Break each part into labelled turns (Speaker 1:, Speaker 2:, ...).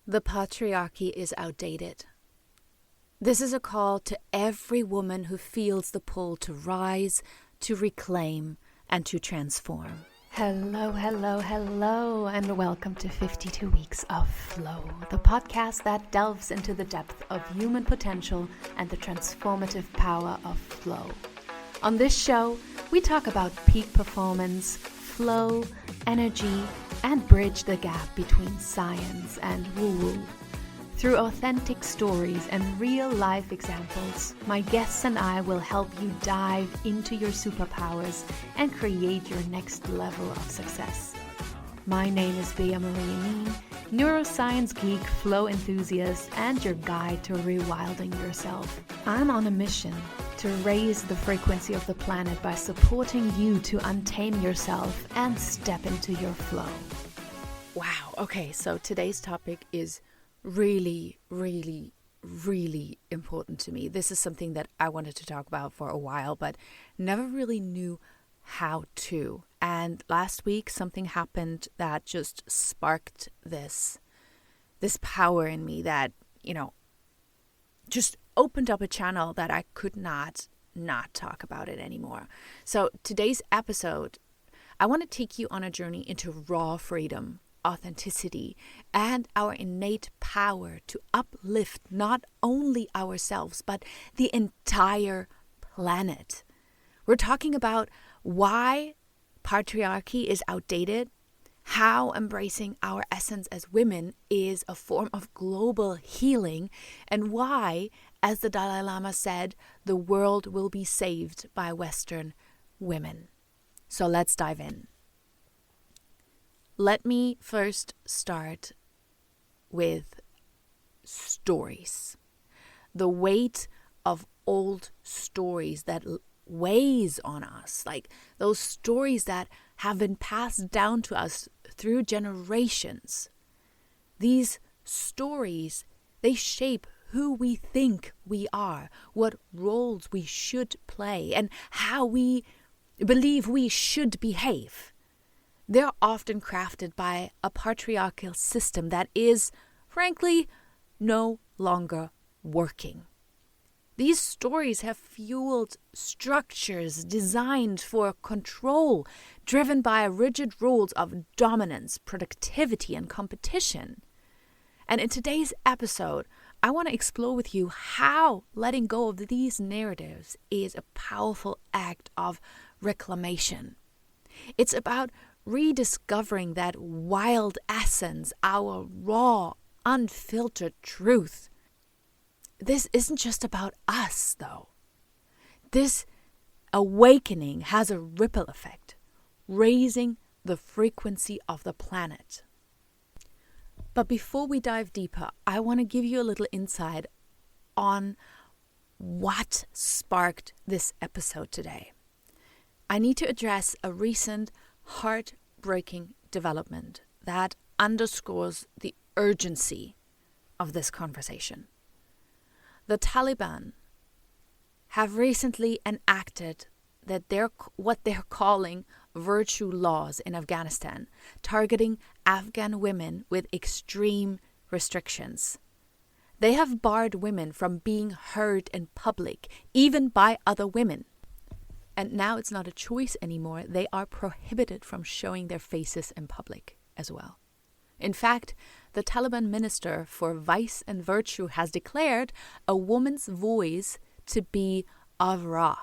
Speaker 1: The patriarchy is outdated. This is a call to every woman who feels the pull to rise, to reclaim, and to transform.
Speaker 2: Hello, and welcome to 52 Weeks of Flow, the podcast that delves into the depth of human potential and the transformative power of flow. On this show, we talk about peak performance, flow, energy, and bridge the gap between science and woo-woo. Through authentic stories and real-life examples, my guests and I will help you dive into your superpowers and create your next level of success. My name is Bea-Marie, neuroscience geek, flow enthusiast, and your guide to rewilding yourself. I'm on a mission to raise the frequency of the planet by supporting you to untame yourself and step into your flow.
Speaker 1: Wow, okay, so today's topic is really important to me. This is something that I wanted to talk about for a while, but never really knew how to. And last week, something happened that just sparked this power in me that, just opened up a channel that I could not talk about it anymore. So today's episode, I want to take you on a journey into raw freedom, authenticity, and our innate power to uplift not only ourselves, but the entire planet. We're talking about why patriarchy is outdated, how embracing our essence as women is a form of global healing, and why, as the Dalai Lama said, the world will be saved by Western women. So let's dive in. Let me first start with stories. The weight of old stories that weighs on us, like those stories that have been passed down to us through generations. These stories, they shape who we think we are, what roles we should play, and how we believe we should behave. They're often crafted by a patriarchal system that is, frankly, no longer working. These stories have fueled structures designed for control, driven by rigid rules of dominance, productivity, and competition. And in today's episode, I want to explore with you how letting go of these narratives is a powerful act of reclamation. It's about rediscovering that wild essence, our raw, unfiltered truth. This isn't just about us, though. This awakening has a ripple effect, raising the frequency of the planet. But before we dive deeper, I want to give you a little insight on what sparked this episode today. I need to address a recent heartbreaking development that underscores the urgency of this conversation. The Taliban have recently enacted that what they're calling virtue laws in Afghanistan, targeting Afghan women with extreme restrictions. They have barred women from being heard in public, even by other women. And now it's not a choice anymore. They are prohibited from showing their faces in public as well. In fact, the Taliban minister for vice and virtue has declared a woman's voice to be avra.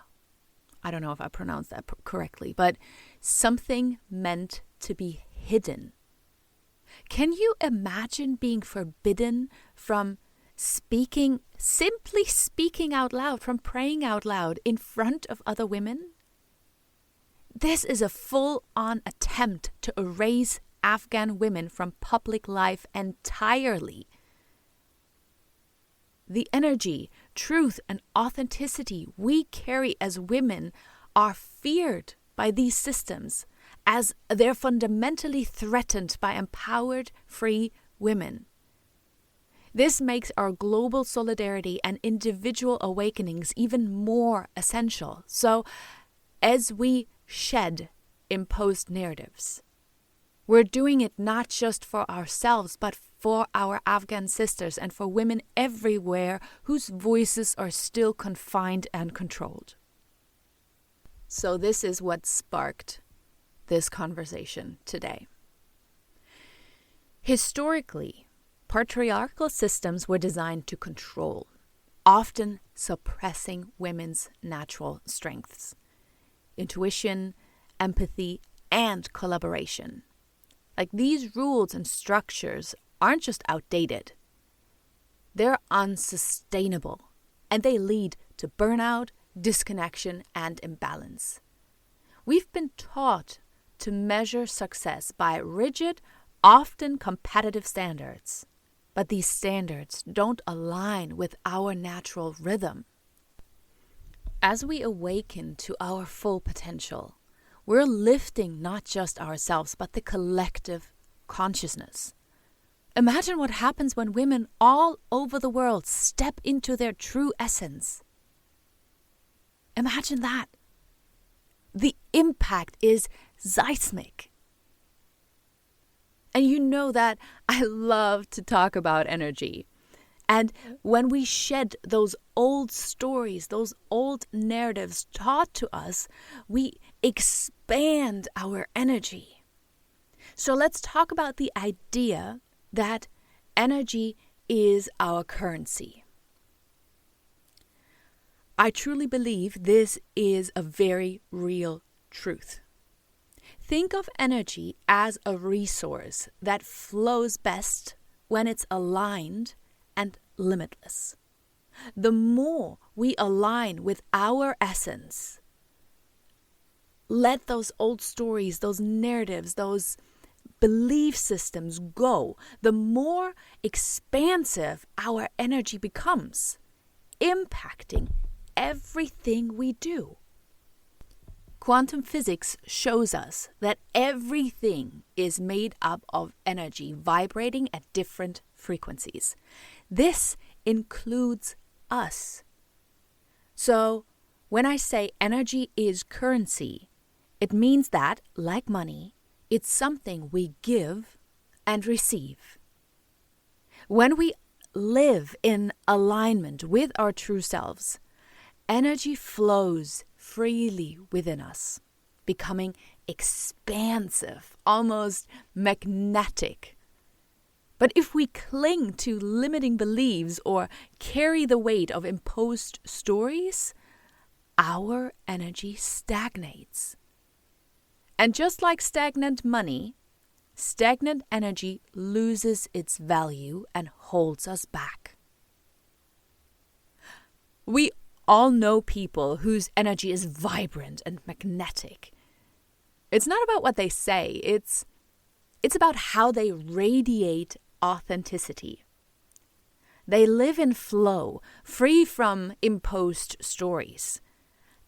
Speaker 1: I don't know if I pronounced that correctly, but something meant to be hidden. Can you imagine being forbidden from simply speaking out loud, from praying out loud in front of other women? This is a full-on attempt to erase Afghan women from public life entirely. The energy, truth, and authenticity we carry as women are feared by these systems as they're fundamentally threatened by empowered, free women. This makes our global solidarity and individual awakenings even more essential. So, as we shed imposed narratives, We're doing it not just for ourselves, but for our Afghan sisters and for women everywhere whose voices are still confined and controlled. So this is what sparked this conversation today. Historically, patriarchal systems were designed to control, often suppressing women's natural strengths, intuition, empathy, and collaboration. Like, these rules and structures aren't just outdated, they're unsustainable, and they lead to burnout, disconnection, and imbalance. We've been taught to measure success by rigid, often competitive standards, but these standards don't align with our natural rhythm. As we awaken to our full potential, we're lifting not just ourselves, but the collective consciousness. Imagine what happens when women all over the world step into their true essence. Imagine that. The impact is seismic. And you know that I love to talk about energy. And when we shed those old stories, those old narratives taught to us, we expand our energy. So let's talk about the idea that energy is our currency. I truly believe this is a very real truth. Think of energy as a resource that flows best when it's aligned and limitless. The more we align with our essence, let those old stories, those narratives, those belief systems go, the more expansive our energy becomes, impacting everything we do. Quantum physics shows us that everything is made up of energy vibrating at different frequencies. This includes us. So, when I say energy is currency, it means that, like money, it's something we give and receive. When we live in alignment with our true selves, energy flows freely within us, becoming expansive, almost magnetic. But if we cling to limiting beliefs or carry the weight of imposed stories, our energy stagnates. And just like stagnant money, stagnant energy loses its value and holds us back. We all know people whose energy is vibrant and magnetic. It's not about what they say, it's about how they radiate authenticity. They live in flow, free from imposed stories.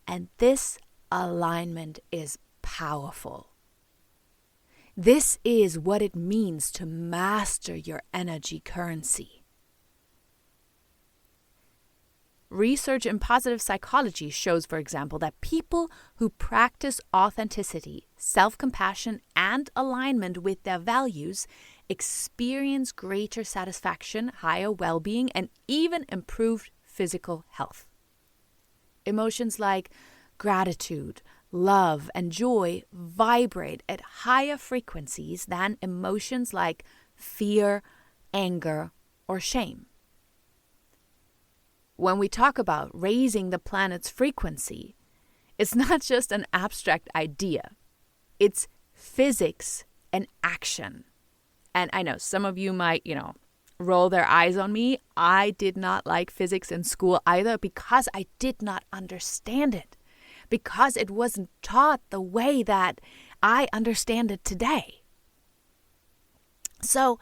Speaker 1: And this alignment is powerful. This is what it means to master your energy currency. Research in positive psychology shows, for example, that people who practice authenticity, self-compassion, and alignment with their values experience greater satisfaction, higher well-being, and even improved physical health. Emotions like gratitude, love, and joy vibrate at higher frequencies than emotions like fear, anger, or shame. When we talk about raising the planet's frequency, it's not just an abstract idea. It's physics and action. And I know some of you might, roll their eyes on me. I did not like physics in school either because I did not understand it. Because it wasn't taught the way that I understand it today. So,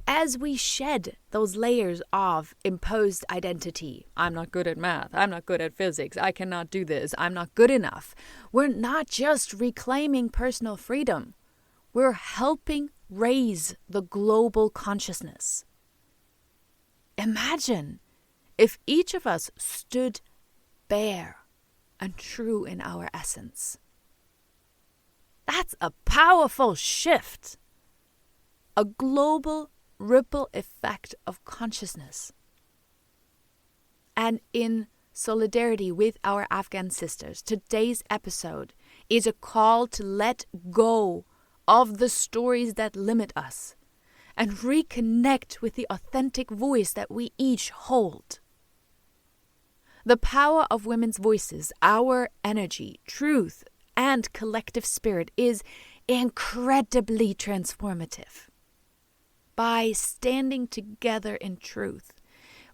Speaker 1: as we shed those layers of imposed identity, I'm not good at math, I'm not good at physics, I cannot do this, I'm not good enough, we're not just reclaiming personal freedom, we're helping raise the global consciousness. Imagine if each of us stood bare and true in our essence. That's a powerful shift. A global ripple effect of consciousness. And in solidarity with our Afghan sisters, today's episode is a call to let go of the stories that limit us and reconnect with the authentic voice that we each hold. The power of women's voices, our energy, truth, and collective spirit is incredibly transformative. By standing together in truth,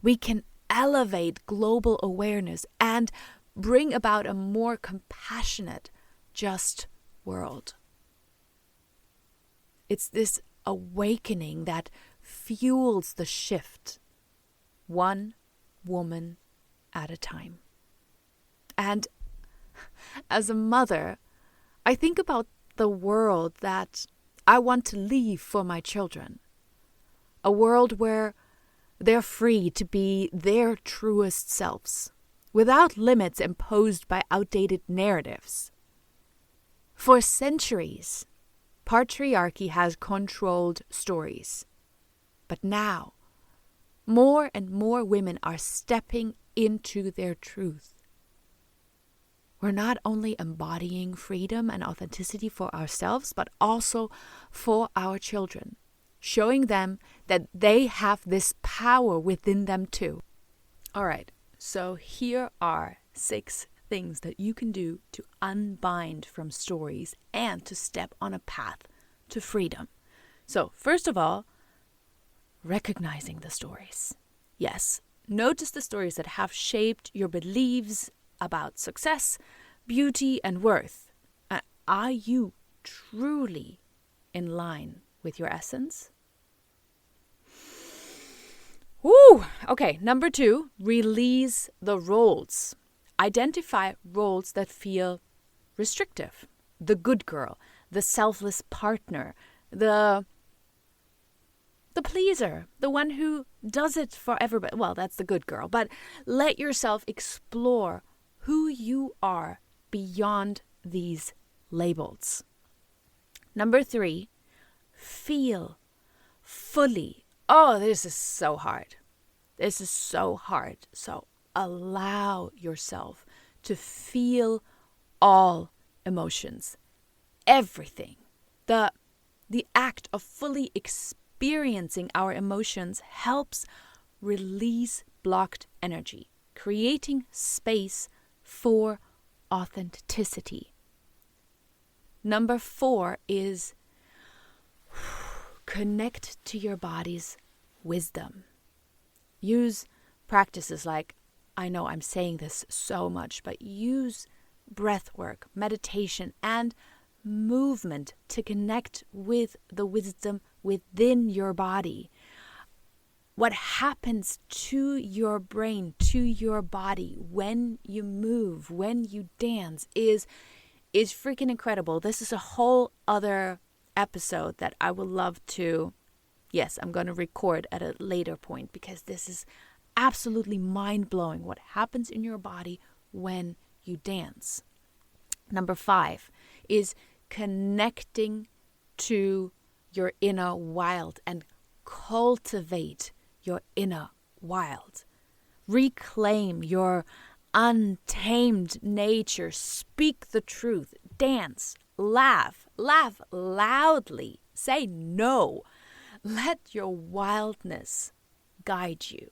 Speaker 1: we can elevate global awareness and bring about a more compassionate, just world. It's this awakening that fuels the shift, one woman at a time. And as a mother, I think about the world that I want to leave for my children. A world where they're free to be their truest selves, without limits imposed by outdated narratives. For centuries, patriarchy has controlled stories. But now, more and more women are stepping into their truth. We're not only embodying freedom and authenticity for ourselves, but also for our children, showing them that they have this power within them too. All right, so here are 6 things that you can do to unbind from stories and to step on a path to freedom. So, first of all, recognizing the stories. Yes, notice the stories that have shaped your beliefs about success, beauty, and worth. Are you truly in line with your essence? Woo! Okay, number 2, release the roles. Identify roles that feel restrictive. The good girl, the selfless partner, the pleaser, the one who does it for everybody. Well, that's the good girl. But let yourself explore who you are beyond these labels. Number 3, feel fully. Oh, this is so hard. This is so hard. So allow yourself to feel all emotions, everything. The act of fully experiencing our emotions helps release blocked energy, creating space for authenticity. Number 4 is connect to your body's wisdom. Use practices like, I know I'm saying this so much, but use breath work, meditation, and movement to connect with the wisdom within your body. What happens to your brain, to your body when you move, when you dance is freaking incredible. This is a whole other episode that I would love to, yes, I'm going to record at a later point, because this is absolutely mind-blowing what happens in your body when you dance. Number 5 is connecting to your inner wild and cultivate your inner wild. Reclaim your untamed nature. Speak the truth. Dance. Laugh. Laugh loudly. Say no. Let your wildness guide you.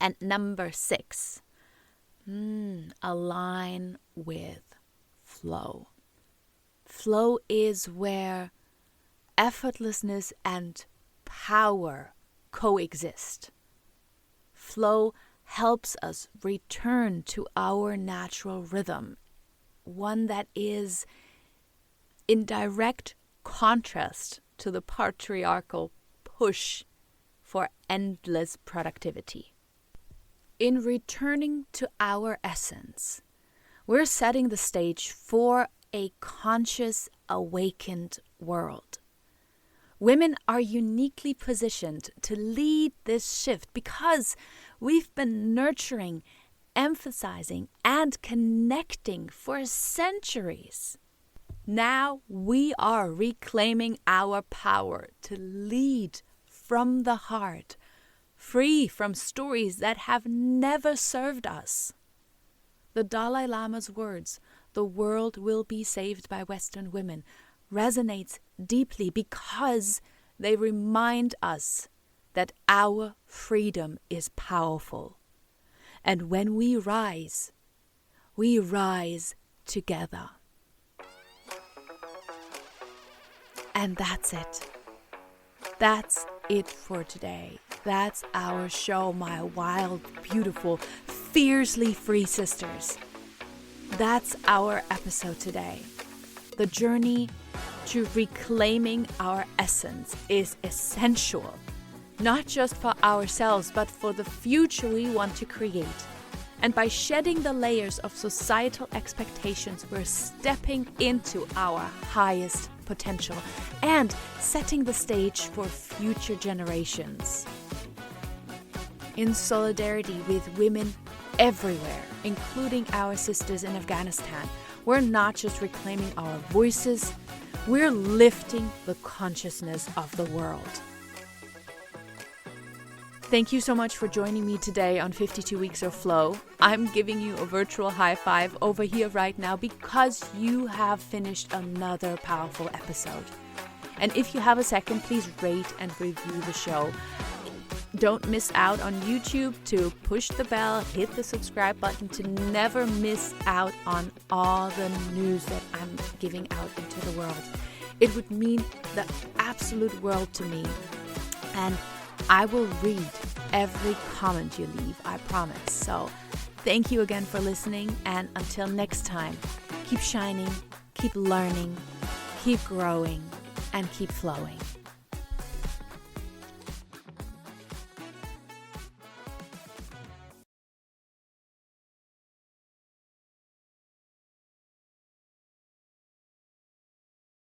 Speaker 1: And number 6, align with flow. Flow is where effortlessness and power coexist. Flow helps us return to our natural rhythm, one that is in direct contrast to the patriarchal push for endless productivity. In returning to our essence, we're setting the stage for a conscious, awakened world. Women are uniquely positioned to lead this shift because we've been nurturing, emphasizing, and connecting for centuries. Now we are reclaiming our power to lead from the heart, free from stories that have never served us. The Dalai Lama's words, "The world will be saved by Western women," resonates deeply because they remind us that our freedom is powerful. And when we rise together. And that's it. That's it for today. That's our show, my wild, beautiful, fiercely free sisters. That's our episode today. The journey to reclaiming our essence is essential, not just for ourselves, but for the future we want to create. And by shedding the layers of societal expectations, we're stepping into our highest potential and setting the stage for future generations. In solidarity with women everywhere, including our sisters in Afghanistan, we're not just reclaiming our voices, we're lifting the consciousness of the world. Thank you so much for joining me today on 52 Weeks of Flow. I'm giving you a virtual high five over here right now because you have finished another powerful episode. And if you have a second, please rate and review the show. Don't miss out on YouTube to push the bell, hit the subscribe button to never miss out on all the news that I'm giving out into the world. It would mean the absolute world to me. And I will read every comment you leave, I promise. So thank you again for listening. And until next time, keep shining, keep learning, keep growing, and keep flowing.